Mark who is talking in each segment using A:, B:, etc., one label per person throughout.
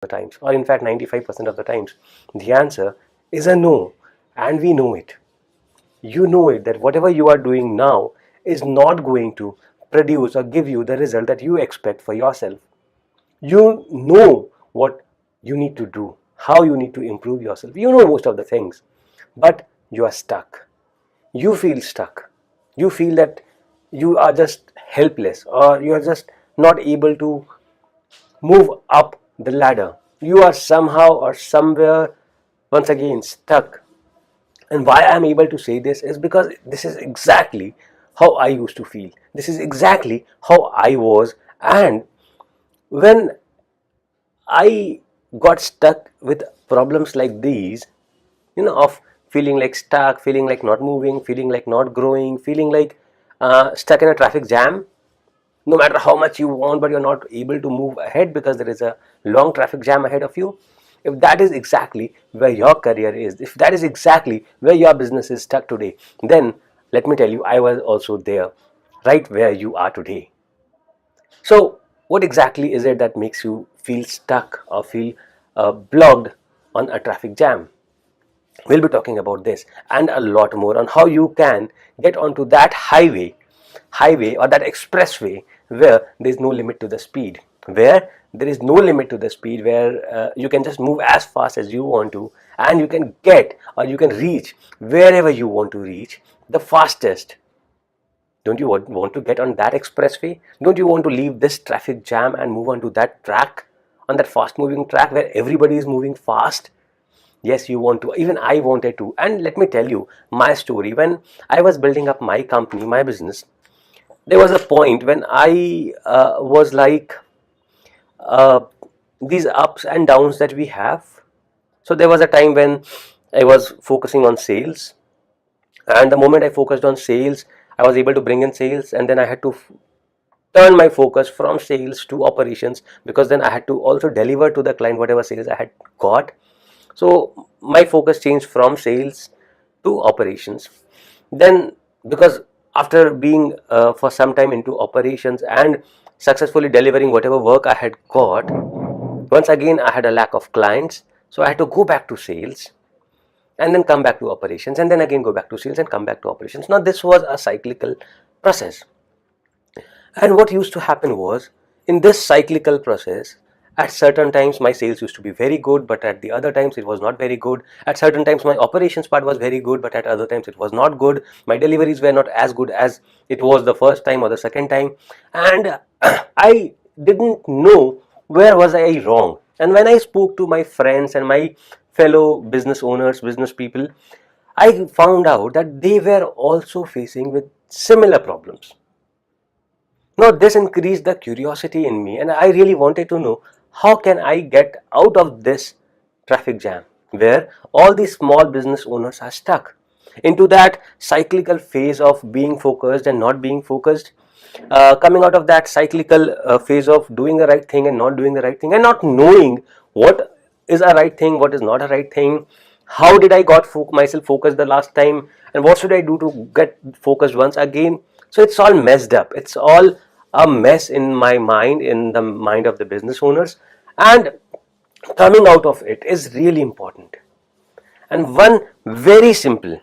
A: the times, or in fact 95% of the times, the answer is a no. And we know it. You know it, that whatever you are doing now is not going to produce or give you the result that you expect for yourself. You know what you need to do, how you need to improve yourself. You know most of the things, but you are stuck. You feel stuck. You feel that you are just helpless, or you are just not able to move up the ladder. You are somehow or somewhere once again stuck. And why I'm able to say this is because this is exactly how I used to feel. This is exactly how I was. And when I got stuck with problems like these, of feeling like stuck, feeling like not moving, feeling like not growing, feeling like stuck in a traffic jam, no matter how much you want, but you're not able to move ahead because there is a long traffic jam ahead of you. If that is exactly where your career is, if that is exactly where your business is stuck today, then let me tell you, I was also there, right where you are today. So what exactly is it that makes you feel stuck or feel blocked on a traffic jam? We'll be talking about this and a lot more on how you can get onto that highway or that expressway where there is no limit to the speed, where there is no limit to the speed, where you can just move as fast as you want to, and you can get or you can reach wherever you want to reach the fastest. Don't you want to get on that expressway? Don't you want to leave this traffic jam and move on to that track, on that fast moving track where everybody is moving fast? Yes, you want to. Even I wanted to. And let me tell you my story. When I was building up my company, my business, there was a point when I was like, uh, these ups and downs that we have. So there was a time when I was focusing on sales, and the moment I focused on sales, I was able to bring in sales, and then I had to turn my focus from sales to operations, because then I had to also deliver to the client whatever sales I had got. So my focus changed from sales to operations. Then, because after being for some time into operations and successfully delivering whatever work I had got, once again I had a lack of clients, so I had to go back to sales and then come back to operations, and then again go back to sales and come back to operations. Now this was a cyclical process. And what used to happen was, in this cyclical process, at certain times my sales used to be very good, but at the other times it was not very good. At certain times my operations part was very good, but at other times it was not good. My deliveries were not as good as it was the first time or the second time. And I didn't know where was I wrong. And when I spoke to my friends and my fellow business owners, business people, I found out that they were also facing with similar problems. Now this increased the curiosity in me, and I really wanted to know, how can I get out of this traffic jam where all these small business owners are stuck into that cyclical phase of being focused and not being focused, coming out of that cyclical phase of doing the right thing and not doing the right thing, and not knowing what is a right thing, what is not a right thing. How did I got myself focused the last time, and what should I do to get focused once again? So it's all messed up. It's all a mess in my mind, in the mind of the business owners, and coming out of it is really important. And one very simple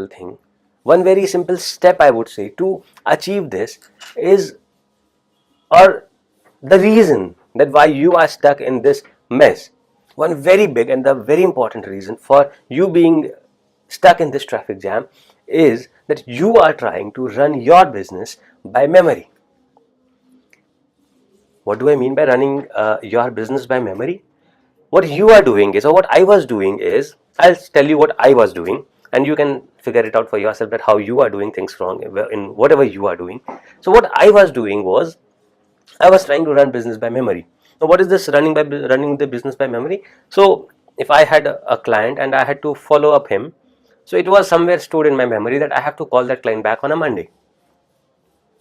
A: thing, one very simple step I would say to achieve this is, or the reason that why you are stuck in this mess, one very big and the very important reason for you being stuck in this traffic jam is that you are trying to run your business by memory. What do I mean by running your business by memory? What you are doing is, or what I was doing is, I'll tell you what I was doing, and you can figure it out for yourself that how you are doing things wrong in whatever you are doing. So what I was doing was, I was trying to run business by memory. Now what is this running the business by memory? So if I had a client and I had to follow up him, so it was somewhere stored in my memory that I have to call that client back on a Monday.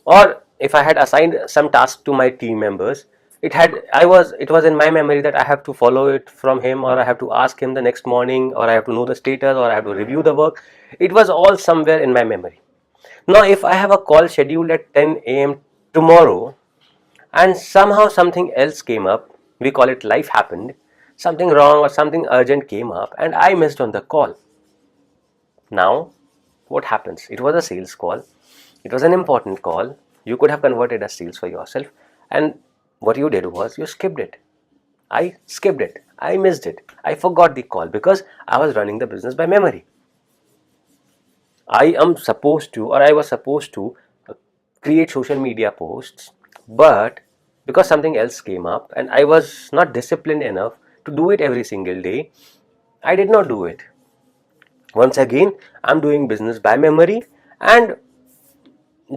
A: Or if I had assigned some task to my team members, it was in my memory that I have to follow it from him, or I have to ask him the next morning, or I have to know the status, or I have to review the work. It was all somewhere in my memory. Now if I have a call scheduled at 10 a.m. tomorrow, and somehow something else came up. We call it life happened. Something wrong or something urgent came up, and I missed on the call. Now, what happens? It was a sales call. It was an important call. You could have converted as sales for yourself, and what you did was you skipped it. I skipped it. I missed it. I forgot the call because I was running the business by memory. I am supposed to, or I was supposed to create social media posts, but because something else came up and I was not disciplined enough to do it every single day, I did not do it. Once again, I'm doing business by memory, and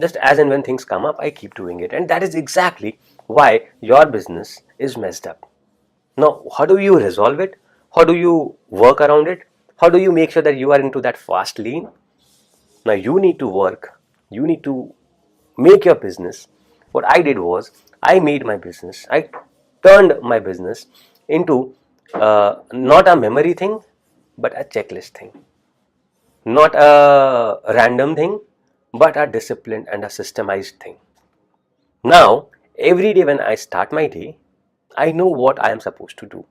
A: just as and when things come up, I keep doing it. And that is exactly why your business is messed up. Now, how do you resolve it? How do you work around it? How do you make sure that you are into that fast lane? Now, you need to work. You need to make your business. What I did was, I made my business. I turned my business into not a memory thing, but a checklist thing. Not a random thing, but a disciplined and a systemized thing. Now, every day when I start my day, I know what I am supposed to do.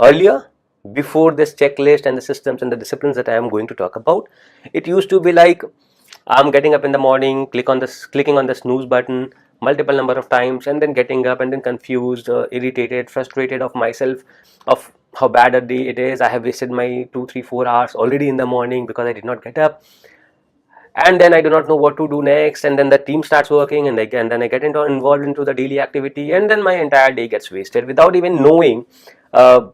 A: Earlier, before this checklist and the systems and the disciplines that I am going to talk about, it used to be like I'm getting up in the morning, clicking on the snooze button multiple number of times, and then getting up and then confused, irritated, frustrated of myself, of how bad a day it is. I have wasted my 2, 3, 4 hours already in the morning because I did not get up, and then I do not know what to do next, and then the team starts working, and then I get involved into the daily activity, and then my entire day gets wasted without even knowing uh,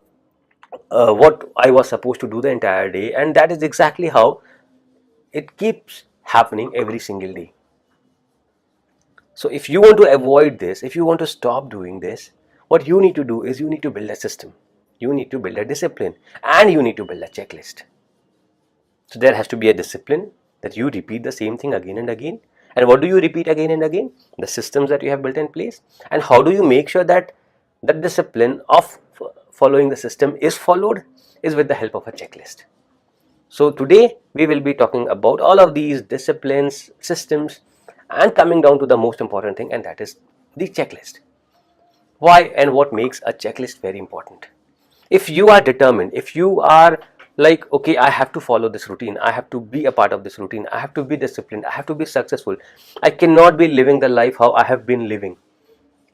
A: what I was supposed to do the entire day. And that is exactly how it keeps happening every single day. So if you want to avoid this, if you want to stop doing this, what you need to do is you need to build a system, you need to build a discipline, and you need to build a checklist. So there has to be a discipline that you repeat the same thing again and again. And what do you repeat again and again? The systems that you have built in place. And how do you make sure that that discipline of following the system is followed is with the help of a checklist. So today we will be talking about all of these disciplines, systems, and coming down to the most important thing, and that is the checklist. Why and what makes a checklist very important? If you are determined, if you are like, okay, I have to follow this routine, I have to be a part of this routine, I have to be disciplined, I have to be successful, I cannot be living the life how I have been living.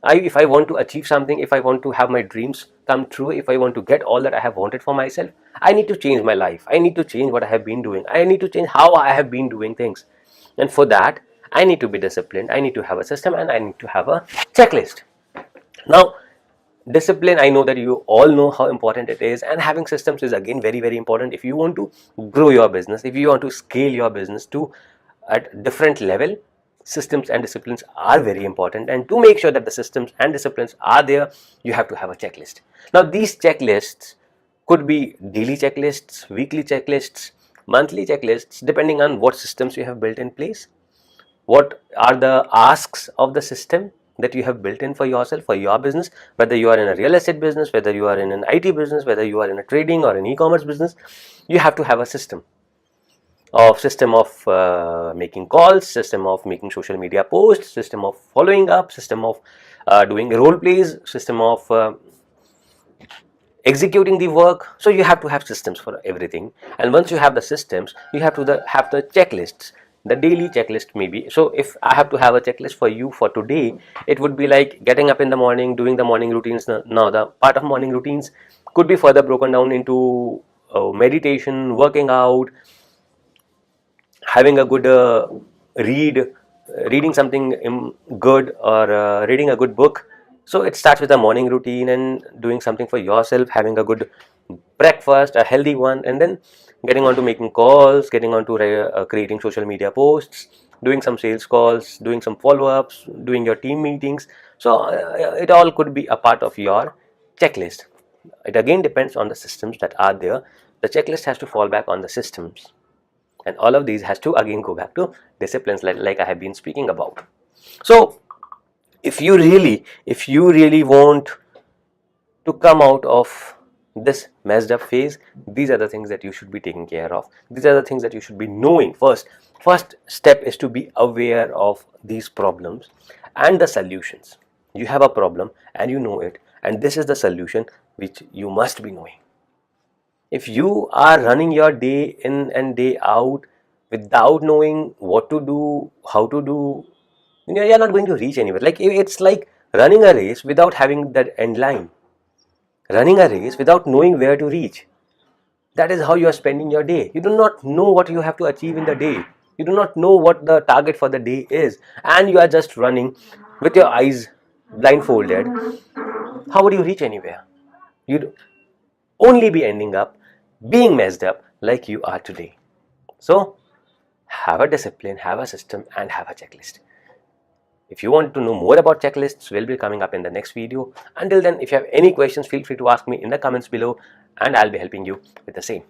A: If I want to achieve something, if I want to have my dreams come true, if I want to get all that I have wanted for myself, I need to change my life. I need to change what I have been doing. I need to change how I have been doing things. And for that, I need to be disciplined. I need to have a system, and I need to have a checklist. Now, discipline, I know that you all know how important it is, and having systems is again very, very important if you want to grow your business, if you want to scale your business to a different level. Systems and disciplines are very important, and to make sure that the systems and disciplines are there, you have to have a checklist. Now, these checklists could be daily checklists, weekly checklists, monthly checklists, depending on what systems you have built in place, what are the asks of the system that you have built in for yourself, for your business, whether you are in a real estate business, whether you are in an IT business, whether you are in a trading or an e-commerce business. You have to have a system of making calls, system of making social media posts, system of following up, system of doing role plays, system of executing the work. So you have to have systems for everything, and once you have the systems, you have to have the checklists, the daily checklist maybe. So if I have to have a checklist for you for today, it would be like getting up in the morning, doing the morning routines. Now the part of morning routines could be further broken down into meditation, working out, having a good reading something good, or reading a good book. So it starts with a morning routine and doing something for yourself, having a good breakfast, a healthy one, and then getting on to making calls, getting on to creating social media posts, doing some sales calls, doing some follow-ups, doing your team meetings. So it all could be a part of your checklist. It again depends on the systems that are there. The checklist has to fall back on the systems, and all of these has to again go back to disciplines like I have been speaking about. So if you really want to come out of this messed up phase, these are the things that you should be taking care of. These are the things that you should be knowing first. First step is to be aware of these problems and the solutions. You have a problem and you know it, and this is the solution which you must be knowing. If you are running your day in and day out without knowing what to do, how to do, you're not going to reach anywhere. Like, it's like running a race without having that end line, running a race without knowing where to reach. That is how you are spending your day. You do not know what you have to achieve in the day. You do not know what the target for the day is, and you are just running with your eyes blindfolded. How would you reach anywhere? You'd only be ending up being messed up like you are today. So, have a discipline, have a system, and have a checklist. If you want to know more about checklists, will be coming up in the next video. Until then, if you have any questions, feel free to ask me in the comments below, and I'll be helping you with the same.